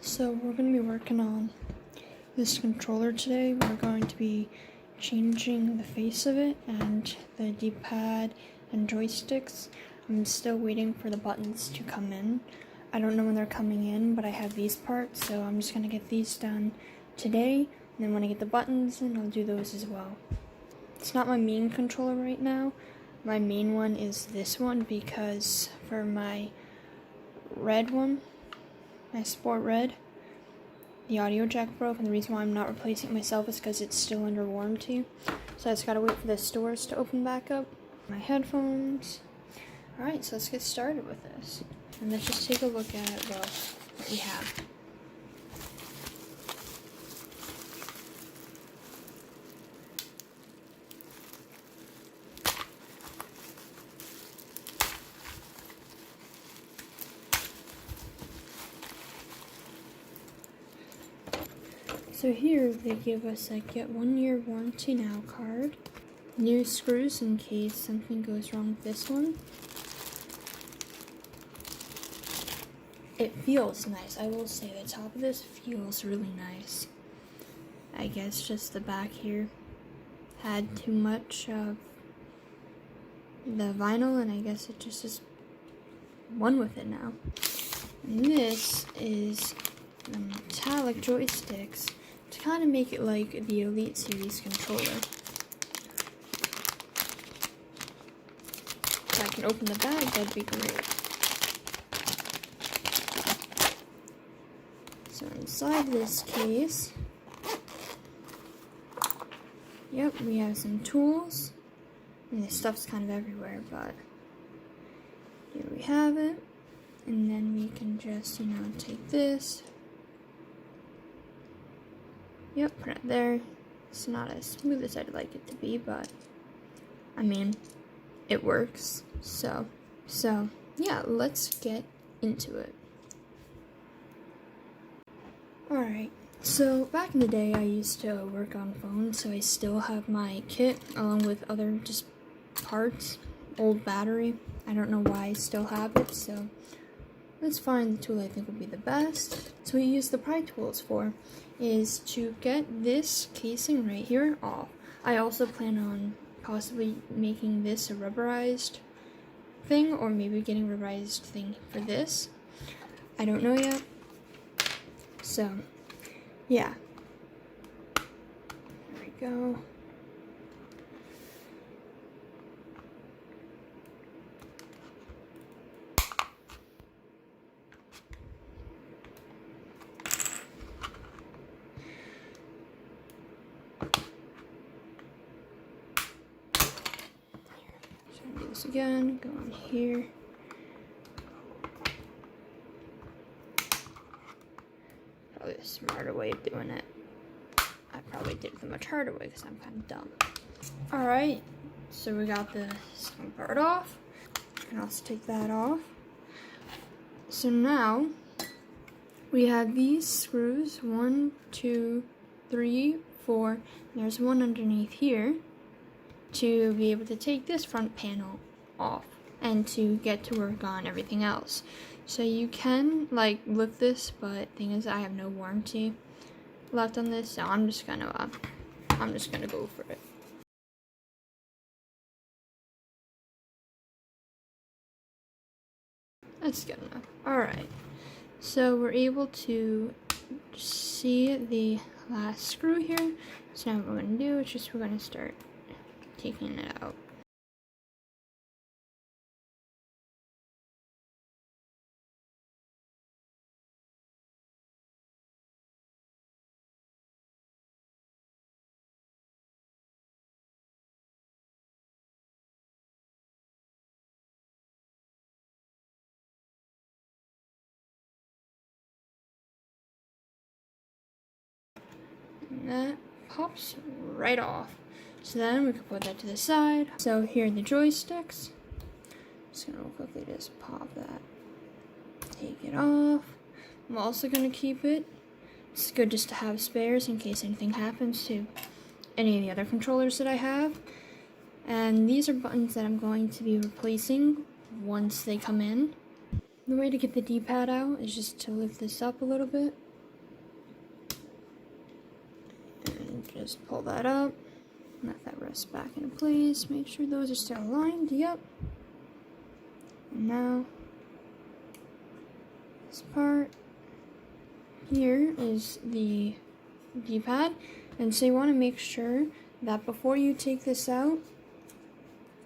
So we're going to be working on this controller today. We're going to be changing the face of it and the D-pad and joysticks. I'm still waiting for the buttons to come in. I don't know when they're coming in, but I have these parts, so I'm just going to get these done today. And then when I get the buttons in, I'll do those as well. It's not my main controller right now. My main one is this one because for my red one, my Sport Red, the audio jack broke, and the reason why I'm not replacing it myself is because it's still under warranty. So I just gotta wait for the stores to open back up. My headphones. Alright, so let's get started with this. And let's just take a look at, well, what we have. So here they give us a get 1 year warranty now card, new screws in case something goes wrong with this one. It feels nice. I will say the top of this feels really nice. I guess just the back here had too much of the vinyl, and I guess it just is one with it now. And this is the metallic joysticks to kind of make it like the Elite Series controller. If I can open the bag, that'd be great. So inside this case, yep, we have some tools. And this stuff's kind of everywhere, but here we have it. And then we can just, take this. Yep, put it there. It's not as smooth as I'd like it to be, but I mean, it works. So yeah, let's get into it. Alright, so back in the day I used to work on phones, so I still have my kit along with other just parts, old battery. I don't know why I still have it, so let's find the tool I think would be the best. So what we use the pry tools for is to get this casing right here off. I also plan on possibly making this a rubberized thing, or maybe getting a rubberized thing for this. I don't know yet. So, yeah. There we go. Do this again, go on here. Probably a smarter way of doing it. I probably did it the much harder way because I'm kind of dumb. Alright, so we got the second part off. I can also take that off. So now we have these screws, 1, 2, 3, 4, and there's one underneath here, to be able to take this front panel off and to get to work on everything else. So you can lift this, but thing is I have no warranty left on this, so I'm just gonna go for it. That's good enough. Alright, so we're able to see the last screw here. So now what we're gonna do is we're gonna start taking it out. And that pops right off. So then we can put that to the side. So here are the joysticks. Just gonna quickly just pop that. Take it off. I'm also gonna keep it. It's good just to have spares in case anything happens to any of the other controllers that I have. And these are buttons that I'm going to be replacing once they come in. The way to get the D-pad out is just to lift this up a little bit. Just pull that up, let that rest back into place, make sure those are still aligned, yep. And now, this part here is the D-pad, and so you want to make sure that before you take this out,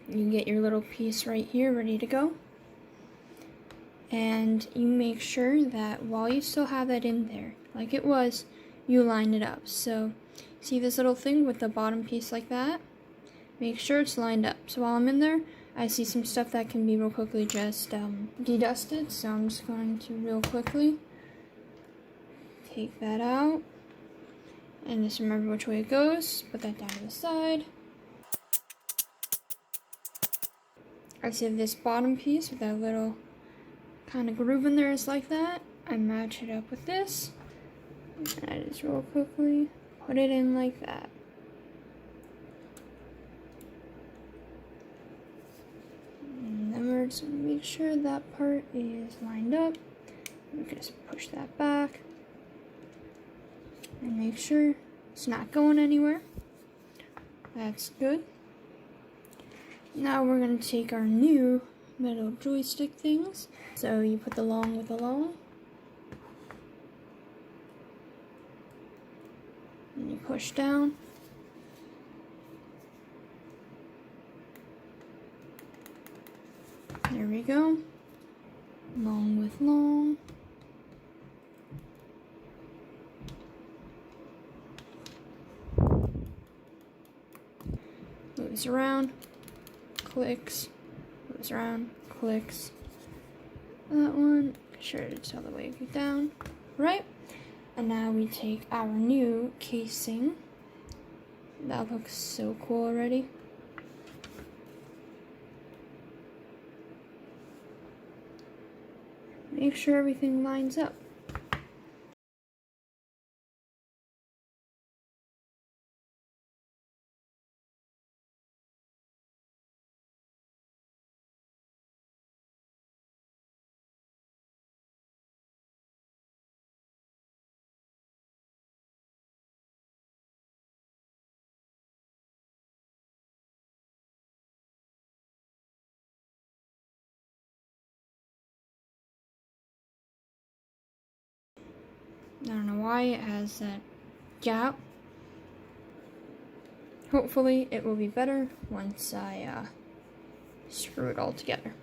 you get your little piece right here ready to go. And you make sure that while you still have that in there, like it was, you line it up. So, see this little thing with the bottom piece like that? Make sure it's lined up. So while I'm in there, I see some stuff that can be real quickly just de-dusted. So I'm just going to real quickly take that out. And just remember which way it goes. Put that down to the side. I see this bottom piece with that little kind of groove in there is like that. I match it up with this. And I just real quickly put it in like that. And then we're just going to make sure that part is lined up. We just push that back. And make sure it's not going anywhere. That's good. Now we're going to take our new metal joystick things. So you put the long with the long. And you push down. There we go. Long with long. Moves around, clicks, moves around, clicks. That one, make sure it's all the way down. Right? And now we take our new casing. That looks so cool already. Make sure everything lines up. I don't know why it has that gap. Hopefully it will be better once I screw it all together.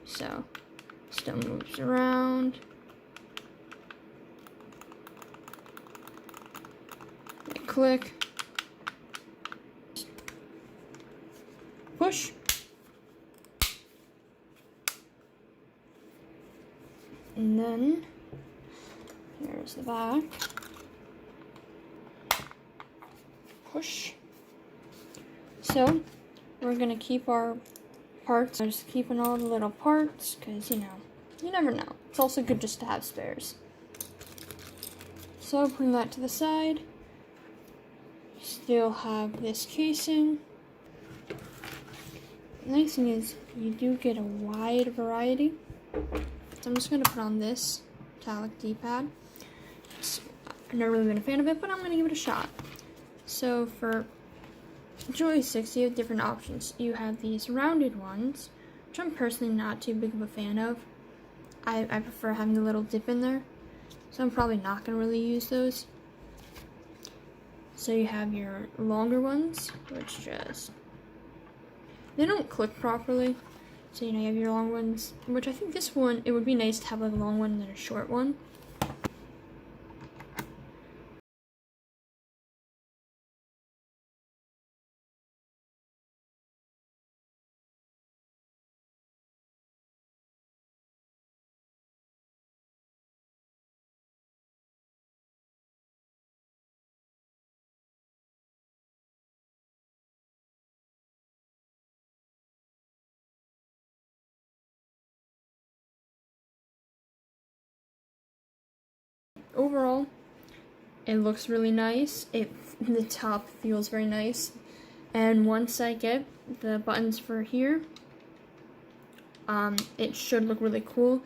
So, still moves around. Click. Push. And then, here's the back. Push. So, we're going to keep our parts. I'm just keeping all the little parts because, you never know. It's also good just to have spares. So, bring that to the side. Still have this casing. The nice thing is you do get a wide variety. So I'm just going to put on this metallic D-pad. I've never really been a fan of it, but I'm going to give it a shot. So for joysticks, you have different options. You have these rounded ones, which I'm personally not too big of a fan of. I prefer having the little dip in there, so I'm probably not going to really use those. So you have your longer ones, which they don't click properly. So, you have your long ones, which I think this one, it would be nice to have like a long one and then a short one. overall, it looks really nice. The top feels very nice. And once I get the buttons for here, it should look really cool.